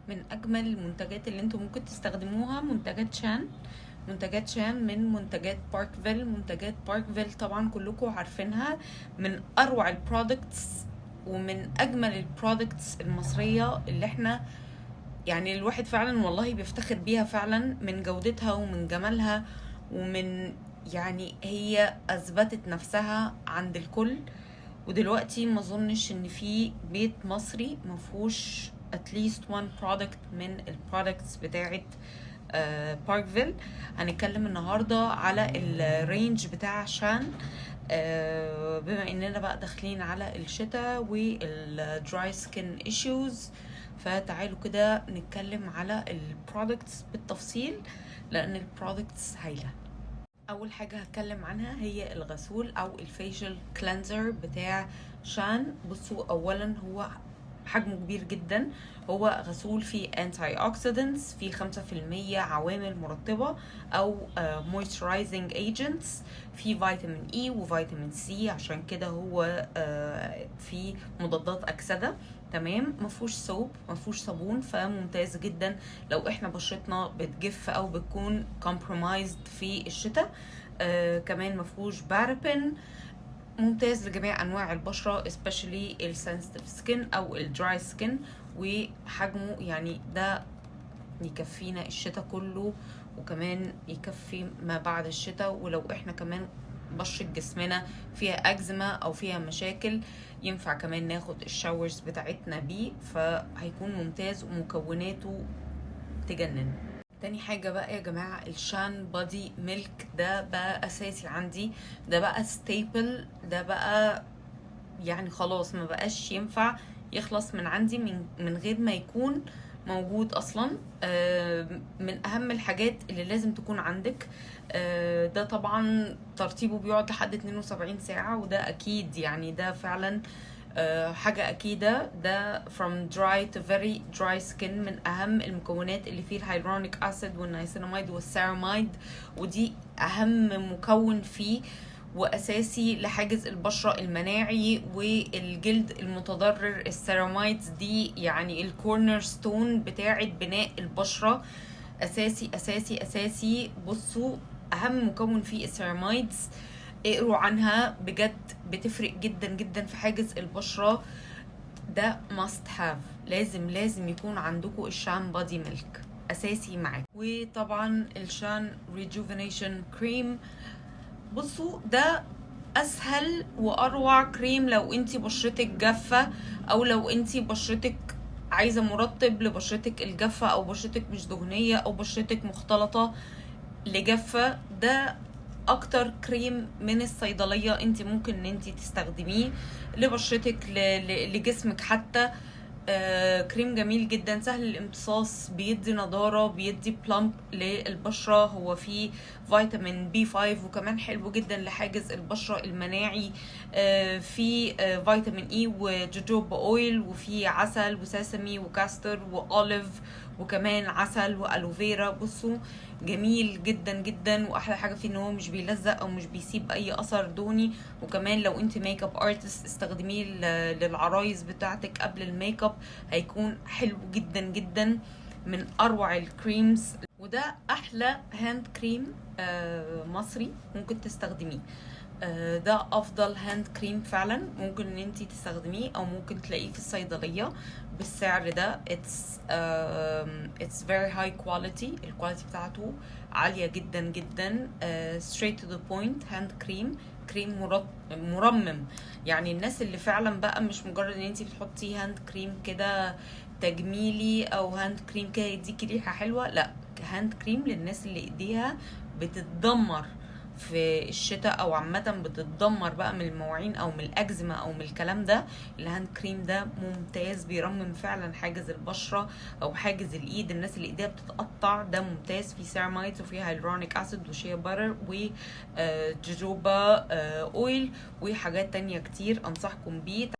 من اجمل المنتجات اللي انتم ممكن تستخدموها منتجات شان من منتجات باركفيل. منتجات باركفيل طبعا كلكم عارفينها، من اروع البرودكتس ومن اجمل البرودكتس المصرية اللي احنا يعني الواحد فعلا والله بيفتخر بيها فعلا، من جودتها ومن جمالها ومن يعني هي اثبتت نفسها عند الكل. ودلوقتي ما اظنش ان في بيت مصري مفهوش at least one product من البرودكتس بتاعت باركفيل. هنتكلم النهارده على الرينج بتاع شان، بما اننا بقى داخلين على الشتاء والدراي سكين ايشوز، فتعالوا كده نتكلم على البرودكتس بالتفصيل لان البرودكتس هايله. اول حاجه هتكلم عنها هي الغسول او الفيشل كلينزر بتاع شان. بصوا، اولا هو حجمه كبير جدا، هو غسول فيه انتي اوكسيدنتس، فيه 5% عوامل مرطبه او مويسترايزنج ايجنتس، فيه فيتامين اي وفيتامين سي، عشان كده هو فيه مضادات اكسده. تمام، مفهوش صوب مفهوش صابون، فممتاز جدا لو احنا بشرتنا بتجف او بتكون compromised في الشتاء. كمان مفهوش بارابين، ممتاز لجميع انواع البشره especially السنسيتيف سكين او الدراي سكين. وحجمه يعني ده يكفينا الشتاء كله، وكمان يكفي ما بعد الشتاء. ولو احنا كمان بشرة جسمنا فيها اكزيما او فيها مشاكل، ينفع كمان ناخد الشاورز بتاعتنا بيه، فهيكون ممتاز ومكوناته تجنن. تاني حاجة بقى يا جماعة الشان بادي ميلك، ده بقى اساسي عندي، ده بقى ستيبل، ده بقى يعني خلاص ما بقاش ينفع يخلص من عندي من غير ما يكون موجود اصلا. من اهم الحاجات اللي لازم تكون عندك. ده طبعا ترطيبه بيقعد لحد 72 ساعة، وده اكيد يعني ده فعلا حاجة أكيدة. ده from dry to very dry skin، من أهم المكونات اللي فيه الهيلورونيك أسيد والنيسيناميد والسيراميد، ودي أهم مكون فيه وأساسي لحاجز البشرة المناعي والجلد المتضرر. السيراميدز دي يعني الكورنر ستون بتاعة بناء البشرة، أساسي أساسي أساسي. بصوا، أهم مكون فيه السيراميدز، اقروا عنها بجد، بتفرق جدا جدا في حاجز البشرة. ده must have، لازم يكون عندكم الشان بادي ميلك اساسي معاك. وطبعا الشان ريجوفينيشن كريم، بصوا ده اسهل واروع كريم لو انتي بشرتك جافة، او لو انتي بشرتك عايزة مرطب لبشرتك الجافة، او بشرتك مش دهنية، او بشرتك مختلطة لجافة. ده اكتر كريم من الصيدلية انت ممكن ان انت تستخدميه لبشرتك لجسمك حتى. كريم جميل جدا، سهل الامتصاص، بيدي نضارة، بيدي بلامب للبشرة. هو فيه فيتامين بي 5، وكمان حلو جدا لحاجز البشرة المناعي. في فيتامين اي وجوجوبا اويل، وفي عسل وساسمي وكاستر واوليف، وكمان عسل والوفيرا. بصوا جميل جدا جدا، واحلى حاجه فيه ان هو مش بيلزق او مش بيسيب اي اثر دهني. وكمان لو انت ميك اب ارتست استخدميه للعرايس بتاعتك قبل الميك اب، هيكون حلو جدا جدا، من اروع الكريمز. وده احلى هاند كريم مصري ممكن تستخدميه. ده افضل هاند كريم فعلا ممكن ان انتي تستخدميه، او ممكن تلاقيه في الصيدليه بالسعر ده. it's very high quality، الكواليتي بتاعته عاليه جدا جدا. straight to the point هاند كريم مرمم. يعني الناس اللي فعلا بقى مش مجرد ان انتي بتحطي هاند كريم كده تجميلي، او هاند كريم كده يديكي ريحه حلوه، لا، هاند كريم للناس اللي ايديها بتتدمر في الشتاء، او عامه بتتدمر بقى من المواعين او من الاكزيما او من الكلام ده. الهاند كريم ده ممتاز، بيرمم فعلا حاجز البشره او حاجز الايد. الناس اللي ايديها بتتقطع ده ممتاز، فيه سيراميدز وفيه هيلورونيك اسيد وشيا باتر وجوجوبا اويل وحاجات تانية كتير، انصحكم بيه.